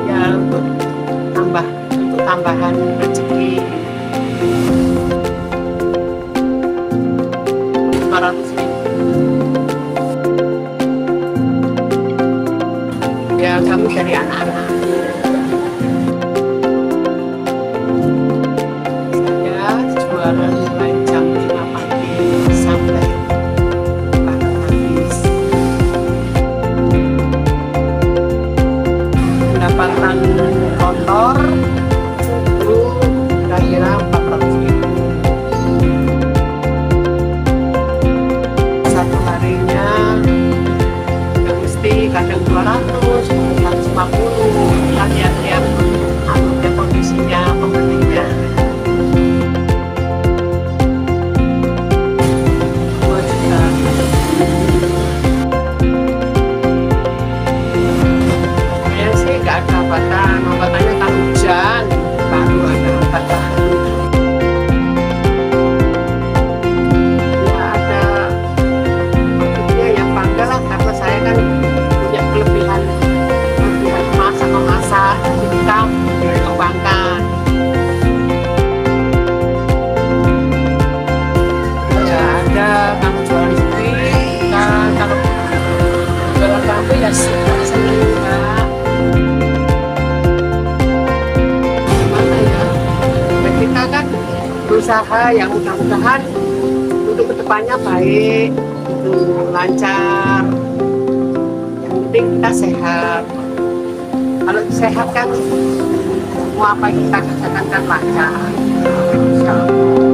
Ya untuk tambahan rezeki 500.000 ya kami dari anak-anak. Saya jualan mulai jam 5 pagi sampai habis. Pendapatan kotor itu kira-kira 400.000. Satu harinya nggak mesti, kadang 200, 150, lihat-lihat alurnya, kondisinya, pembelinya. 2 juta. Ya sih nggak ada hambatan, hambatannya kan hujan, baru ada hambatan. Ya ada, maksudnya yang bangga lah, karena saya kan punya kelebihan memasak, jadi kita dikembangkan. Ya ada, kalau jualan sendiri, kalau jualan bambu ya seneng enggak. Gimana ya? Dan kita kan berusaha yang mudah-mudahan untuk kedepannya baik, itu lancar. Yang penting kita sehat. Kalau sehat kan semua apa yang kita kerjakan kan lancar. Insya Allah.